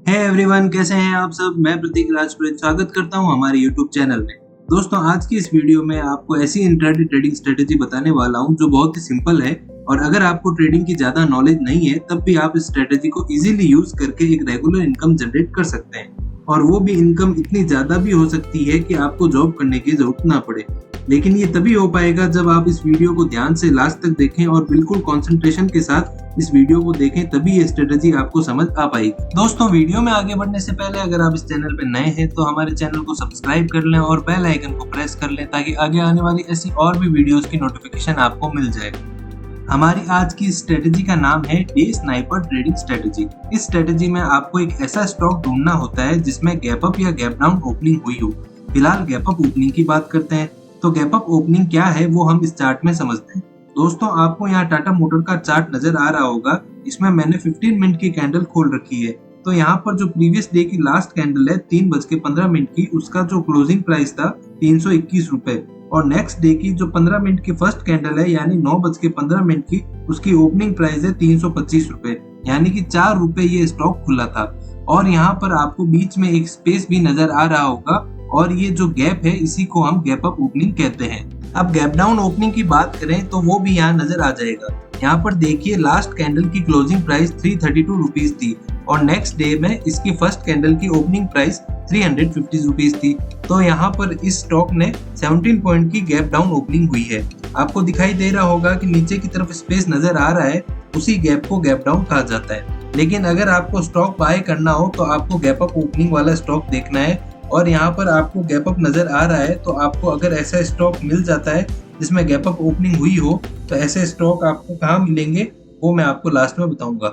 Hey everyone, कैसे हैं आप सब। मैं प्रतीक राजपुरोहित स्वागत करता हूं हमारे यूट्यूब चैनल में। दोस्तों, आज की इस वीडियो में आपको ऐसी इंट्राडे ट्रेडिंग स्ट्रेटेजी बताने वाला हूं जो बहुत ही सिंपल है और अगर आपको ट्रेडिंग की ज्यादा नॉलेज नहीं है तब भी आप इस स्ट्रेटेजी को इजीली यूज करके एक रेगुलर इनकम जनरेट कर सकते हैं। और वो भी इनकम इतनी ज्यादा भी हो सकती है कि आपको जॉब करने की जरूरत ना पड़े। लेकिन ये तभी हो पाएगा जब आप इस वीडियो को ध्यान से लास्ट तक देखें और बिल्कुल कंसंट्रेशन के साथ इस वीडियो को देखें, तभी ये स्ट्रेटेजी आपको समझ आ पाएगी। दोस्तों, वीडियो में आगे बढ़ने से पहले अगर आप इस चैनल पे नए हैं तो हमारे चैनल को सब्सक्राइब कर लें और बेल आइकन को प्रेस कर लें ताकि आगे आने वाली ऐसी और भी वीडियोस की नोटिफिकेशन आपको मिल जाए। हमारी आज की स्ट्रेटेजी का नाम है डे स्नाइपर ट्रेडिंग स्ट्रेटेजी। इस स्ट्रेटेजी में आपको एक ऐसा स्टॉक ढूंढना होता है जिसमें गैप अप या गैप डाउन ओपनिंग हुई हो। फिलहाल गैप अप ओपनिंग की बात करते हैं। तो गैप अप ओपनिंग क्या है वो हम इस चार्ट में समझते हैं। दोस्तों, आपको यहाँ टाटा मोटर का चार्ट नजर आ रहा होगा। इसमें मैंने 15 मिनट की कैंडल खोल रखी है। तो यहाँ पर जो प्रीवियस डे की लास्ट कैंडल है 3:15 की, उसका जो क्लोजिंग प्राइस था 321 रुपए और नेक्स्ट डे की जो 15 मिनट की फर्स्ट कैंडल है यानी 9:15 की, उसकी ओपनिंग प्राइस है 325 रुपए, यानी कि 4 रुपए ये स्टॉक खुला था। और यहाँ पर आपको बीच में एक स्पेस भी नजर आ रहा होगा और ये जो गैप है इसी को हम गैप अप ओपनिंग कहते हैं। अब गैप डाउन ओपनिंग की बात करें तो वो भी यहाँ नजर आ जाएगा। यहाँ पर देखिए, लास्ट कैंडल की क्लोजिंग प्राइस 332 रुपीज थी और नेक्स्ट डे में इसकी फर्स्ट कैंडल की ओपनिंग प्राइस 350 रुपीज थी। तो यहाँ पर इस स्टॉक ने 17 पॉइंट की गैप डाउन ओपनिंग हुई है। आपको दिखाई दे रहा होगा कि नीचे की तरफ स्पेस नजर आ रहा है, उसी गैप को गैप डाउन कहा जाता है। लेकिन अगर आपको स्टॉक बाय करना हो तो आपको गैप अप ओपनिंग वाला स्टॉक देखना है और यहाँ पर आपको गैप अप नजर आ रहा है। तो आपको अगर ऐसा स्टॉक मिल जाता है जिसमें गैप अप ओपनिंग हुई हो तो ऐसे स्टॉक आपको कहाँ मिलेंगे वो मैं आपको लास्ट में बताऊंगा।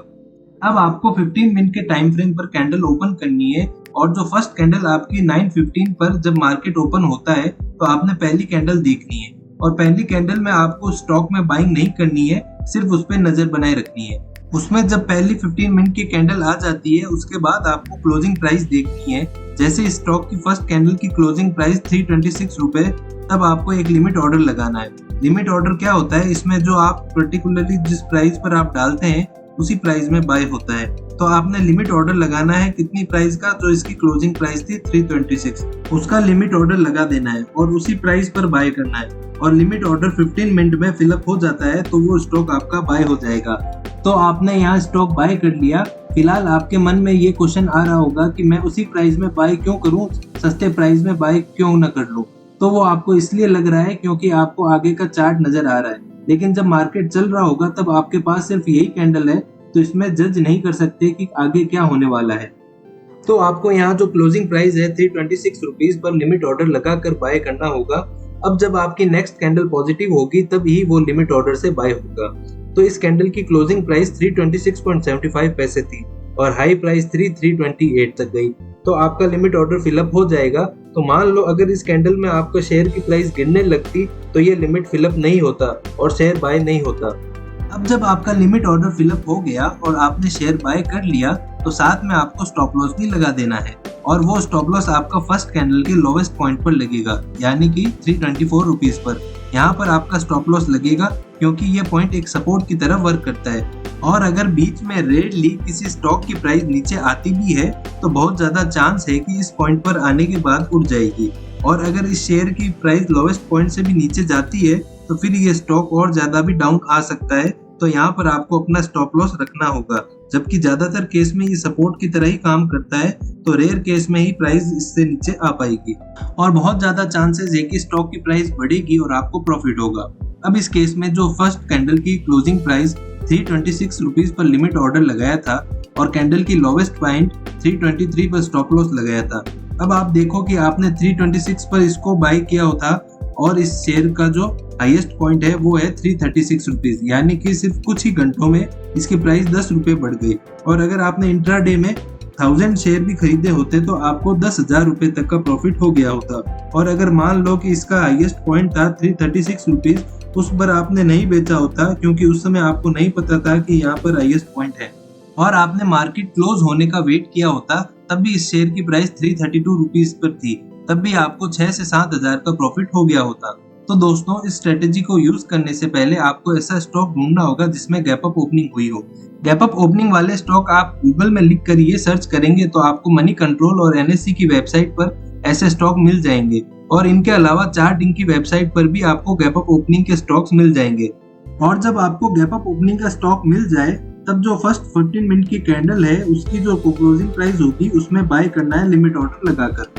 अब आपको 15 मिनट के टाइम फ्रेम पर कैंडल ओपन करनी है और जो फर्स्ट कैंडल आपकी 9:15 पर जब मार्केट ओपन होता है तो आपने पहली कैंडल देखनी है और पहली कैंडल में आपको स्टॉक में बाइंग नहीं करनी है, सिर्फ उस पर नजर बनाए रखनी है। उसमें जब पहली 15 मिनट की कैंडल आ जाती है उसके बाद आपको क्लोजिंग प्राइस देखनी है। जैसे स्टॉक की फर्स्ट कैंडल की क्लोजिंग प्राइस 326 रुपए, तब आपको एक लिमिट ऑर्डर लगाना है। लिमिट ऑर्डर क्या होता है? इसमें जो आप पर्टिकुलरली जिस प्राइस पर आप डालते हैं उसी प्राइस में बाय होता है। तो आपने लिमिट ऑर्डर लगाना है कितनी प्राइस का? जो इसकी क्लोजिंग प्राइस थी 326, उसका लिमिट ऑर्डर लगा देना है और उसी प्राइस पर बाय करना है। और लिमिट ऑर्डर 15 मिनट में फिलअप हो जाता है तो वो स्टॉक आपका बाय हो जाएगा। तो आपने यहाँ स्टॉक बाय कर लिया। फिलहाल आपके मन में ये क्वेश्चन आ रहा होगा कि मैं उसी प्राइस में बाय क्यों करूं, सस्ते प्राइस में बाय क्यों ना कर लूं। तो वो आपको इसलिए लग रहा है क्योंकि आपको आगे का चार्ट नजर आ रहा है। लेकिन जब मार्केट चल रहा होगा तब आपके पास सिर्फ यही कैंडल है, तो इसमें जज नहीं कर सकते कि आगे क्या होने वाला है। तो आपको यहाँ जो क्लोजिंग प्राइस है 326 रुपीज पर लिमिट ऑर्डर लगाकर बाय करना होगा। अब जब आपकी नेक्स्ट कैंडल पॉजिटिव होगी तब ही वो लिमिट ऑर्डर से बाय होगा। तो इस कैंडल की क्लोजिंग प्राइस 326.75 पैसे थी और हाई प्राइस 328 तक गई। तो आपका लिमिट ऑर्डर फिलअप हो जाएगा। तो मान लो अगर इस कैंडल में आपका शेयर की प्राइस गिरने लगती तो ये लिमिट फिलअप नहीं होता और शेयर बाय नहीं होता। अब जब आपका लिमिट ऑर्डर फिलअप हो गया और आपने शेयर बाय कर लिया तो साथ में आपको स्टॉप लॉस भी लगा देना है और वो स्टॉप लॉस आपका फर्स्ट कैंडल के लोवेस्ट पॉइंट पर लगेगा, यानी कि 324 रुपीज पर। यहाँ पर आपका स्टॉप लॉस लगेगा क्योंकि ये पॉइंट एक सपोर्ट की तरह वर्क करता है। और अगर बीच में रेयरली किसी स्टॉक की प्राइस नीचे आती भी है तो बहुत ज्यादा चांस है कि इस पॉइंट पर आने के बाद उठ जाएगी। और अगर इस शेयर की प्राइस लोवेस्ट पॉइंट से भी नीचे जाती है तो फिर ये स्टॉक और ज्यादा भी डाउन आ सकता है। तो यहाँ पर आपको अपना स्टॉप लॉस रखना होगा। जबकि ज्यादातर केस में ये सपोर्ट की तरह ही काम करता है, तो रेयर केस में ही प्राइस इससे नीचे आ पाएगी और बहुत ज्यादा चांसेस है कि स्टॉक की प्राइस बढ़ेगी और आपको प्रॉफिट होगा। अब इस केस में जो फर्स्ट कैंडल की closing price 326 rupees per limit order लगाया था और कैंडल की लोवेस्ट पॉइंट 323 पर स्टॉप लॉस लगाया था। अब आप देखो कि आपने 326 पर इसको बाय किया था और इस शेयर का जो हाईएस्ट पॉइंट है वो है 336 रुपीज, यानी कि सिर्फ कुछ ही घंटों में इसकी प्राइस 10 रुपए बढ़ गई। और अगर आपने इंट्राडे में 1000 शेयर भी खरीदे होते तो आपको 10,000 रुपए तक का प्रॉफिट हो गया होता। और अगर मान लो कि इसका हाईएस्ट पॉइंट था 336 रुपीज, उस पर आपने नहीं बेचा होता क्योंकि उस समय आपको नहीं पता था कि यहाँ पर हाईएस्ट पॉइंट है और आपने मार्केट क्लोज होने का वेट किया होता, तब भी इस शेयर की प्राइस 332 रुपीज पर थी, तब भी आपको 6 से 7 हजार का प्रॉफिट हो गया होता। तो दोस्तों इस स्ट्रेटेजी को यूज करने से पहले आपको ऐसा स्टॉक ढूंढना होगा जिसमें गैप अप ओपनिंग हुई हो। गैप अप ओपनिंग वाले स्टॉक आप गूगल में लिख कर ये सर्च करेंगे तो आपको मनी कंट्रोल और एनएससी की वेबसाइट पर ऐसे स्टॉक मिल जाएंगे और इनके अलावा चार्टिंग की वेबसाइट पर भी आपको गैप अप ओपनिंग के स्टॉक्स मिल जाएंगे। और जब आपको गैप अप ओपनिंग का स्टॉक मिल जाए तब जो फर्स्ट 15 मिनट की कैंडल है उसकी जो क्लोजिंग प्राइस होगी उसमें बाय करना है लिमिट ऑर्डर लगाकर।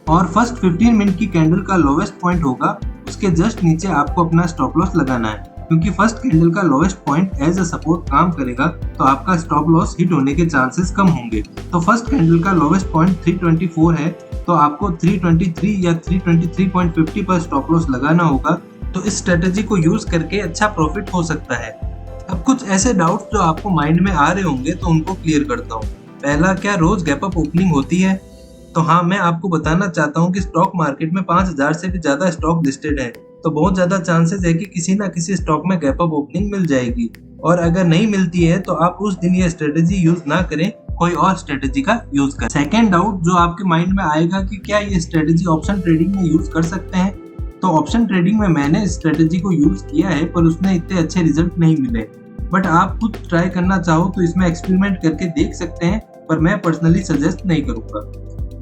और फर्स्ट 15 मिनट की कैंडल का लोवेस्ट पॉइंट होगा उसके जस्ट नीचे आपको अपना स्टॉप लॉस लगाना है, क्योंकि फर्स्ट कैंडल का lowest point as a support काम करेगा तो आपका स्टॉप लॉस हिट होने के चांसेस कम होंगे। तो फर्स्ट कैंडल का लोवेस्ट पॉइंट 324 है तो आपको 323 या 323.50 पर स्टॉप लॉस लगाना होगा। तो इस स्ट्रेटेजी को यूज करके अच्छा प्रॉफिट हो सकता है। अब कुछ ऐसे डाउट्स जो आपको माइंड में आ रहे होंगे तो उनको क्लियर करता हूँ। पहला, क्या रोज गैप अप ओपनिंग होती है? तो हाँ, मैं आपको बताना चाहता हूँ कि स्टॉक मार्केट में 5000 से भी ज्यादा स्टॉक लिस्टेड है, तो बहुत ज्यादा चांसेस है कि किसी ना किसी स्टॉक में गैप अप ओपनिंग मिल जाएगी। और अगर नहीं मिलती है तो आप उस दिन ये स्ट्रेटेजी यूज ना करें, कोई और स्ट्रेटेजी का यूज करें। सेकेंड डाउट जो आपके माइंड में आएगा कि क्या ये स्ट्रेटेजी ऑप्शन ट्रेडिंग में यूज कर सकते हैं? तो ऑप्शन ट्रेडिंग में मैंने इस स्ट्रेटेजी को यूज किया है पर उसमें इतने अच्छे रिजल्ट नहीं मिले। बट आप खुद ट्राई करना चाहो तो इसमें एक्सपेरिमेंट करके देख सकते हैं, पर मैं पर्सनली सजेस्ट नहीं करूंगा।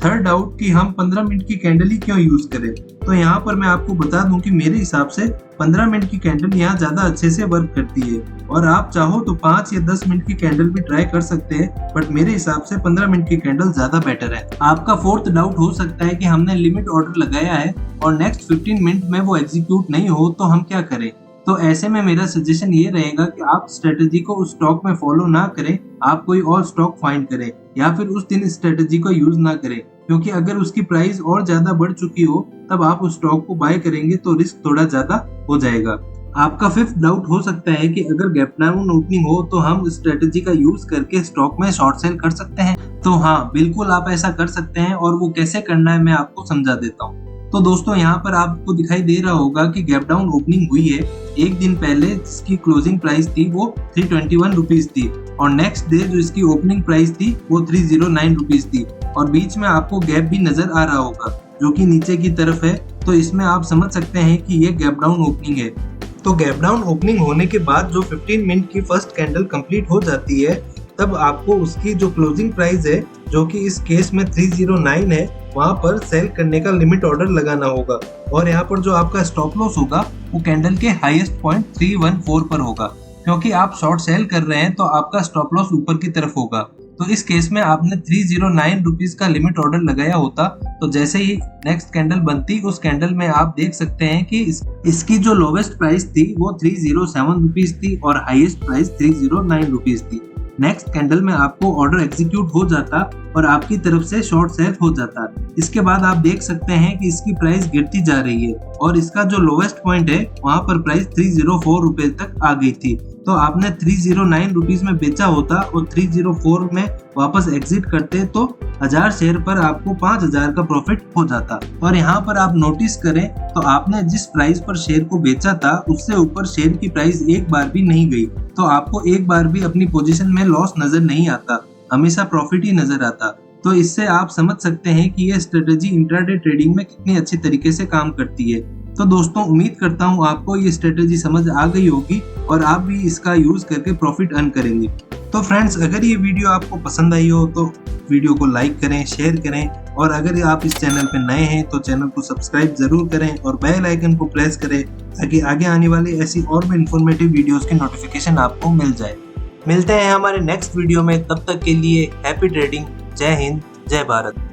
थर्ड डाउट कि हम 15 मिनट की कैंडल ही क्यों यूज करें? तो यहाँ पर मैं आपको बता दूं कि मेरे हिसाब से 15 मिनट की कैंडल यहाँ ज्यादा अच्छे से वर्क करती है और आप चाहो तो 5 या 10 मिनट की कैंडल भी ट्राई कर सकते हैं, बट मेरे हिसाब से 15 मिनट की कैंडल ज्यादा बेटर है। आपका फोर्थ डाउट हो सकता है कि हमने लिमिट ऑर्डर लगाया है और नेक्स्ट 15 मिनट में वो एग्जीक्यूट नहीं हो तो हम क्या करें? तो ऐसे में मेरा सजेशन ये रहेगा कि आप स्ट्रेटेजी को उस स्टॉक में फॉलो ना करें, आप कोई और स्टॉक फाइंड करें या फिर उस दिन स्ट्रेटेजी को यूज ना करें, क्योंकि अगर उसकी प्राइस और ज्यादा बढ़ चुकी हो तब आप उस स्टॉक को बाय करेंगे तो रिस्क थोड़ा ज्यादा हो जाएगा। आपका फिफ्थ डाउट हो सकता है कि अगर गैप डाउन ओपनिंग हो तो हम स्ट्रेटेजी का यूज करके स्टॉक में शॉर्ट सेल कर सकते हैं। तो हाँ, बिल्कुल आप ऐसा कर सकते हैं और वो कैसे करना है मैं आपको समझा देता हूँ। तो दोस्तों यहाँ पर आपको दिखाई दे रहा होगा कि गैप डाउन ओपनिंग हुई है। एक दिन पहले जिसकी क्लोजिंग प्राइस थी वो 321 रुपीज थी और नेक्स्ट डे जो इसकी ओपनिंग प्राइस थी वो 309 रुपीज थी और बीच में आपको गैप भी नजर आ रहा होगा जो कि नीचे की तरफ है। तो इसमें आप समझ सकते हैं कि ये गैप डाउन ओपनिंग है। तो गैप डाउन ओपनिंग होने के बाद जो 15 मिनट की फर्स्ट कैंडल कंप्लीट हो जाती है तब आपको उसकी जो क्लोजिंग प्राइस है जो कि इस केस में 309 है वहां पर सेल करने का लिमिट ऑर्डर लगाना होगा और यहाँ पर जो आपका स्टॉप लॉस होगा वो कैंडल के हाईएस्ट पॉइंट 314 पर होगा। क्योंकि आप शॉर्ट सेल कर रहे हैं तो आपका स्टॉप लॉस ऊपर की तरफ होगा। तो इस केस में आपने 309 रुपीज का लिमिट ऑर्डर लगाया होता तो जैसे ही नेक्स्ट कैंडल बनती उस कैंडल में आप देख सकते हैं कि इसकी जो लोवेस्ट प्राइस थी वो 307 रुपीज थी और हाईएस्ट प्राइस 309 रुपीज थी। नेक्स्ट कैंडल में आपको ऑर्डर एग्जीक्यूट हो जाता और आपकी तरफ से शॉर्ट सेल हो जाता। इसके बाद आप देख सकते हैं कि इसकी प्राइस गिरती जा रही है और इसका जो लोवेस्ट पॉइंट है वहां पर प्राइस 304 रुपए तक आ गई थी। तो आपने 309 रुपीज में बेचा होता और 304 में वापस एग्जिट करते तो 1000 शेयर पर आपको 5000 का प्रॉफिट हो जाता। और यहाँ पर आप नोटिस करें तो आपने जिस प्राइस पर शेयर को बेचा था उससे ऊपर शेयर की प्राइस एक बार भी नहीं गई, तो आपको एक बार भी अपनी पोजीशन में लॉस नजर नहीं आता, हमेशा प्रॉफिट ही नजर आता। तो इससे आप समझ सकते हैं कि यह स्ट्रेटेजी इंट्राडे ट्रेडिंग में कितनी अच्छी तरीके से काम करती है। तो दोस्तों उम्मीद करता हूँ आपको ये स्ट्रेटेजी समझ आ गई होगी और आप भी इसका यूज करके प्रॉफिट अर्न करेंगे। तो फ्रेंड्स, अगर ये वीडियो आपको पसंद आई हो तो वीडियो को लाइक करें, शेयर करें और अगर आप इस चैनल पर नए हैं तो चैनल को सब्सक्राइब जरूर करें और बेल आइकन को प्रेस करें ताकि आगे आने वाली ऐसी और भी इंफॉर्मेटिव वीडियोस की नोटिफिकेशन आपको मिल जाए। मिलते हैं हमारे नेक्स्ट वीडियो में, तब तक के लिए हैप्पी ट्रेडिंग। जय हिंद, जय भारत।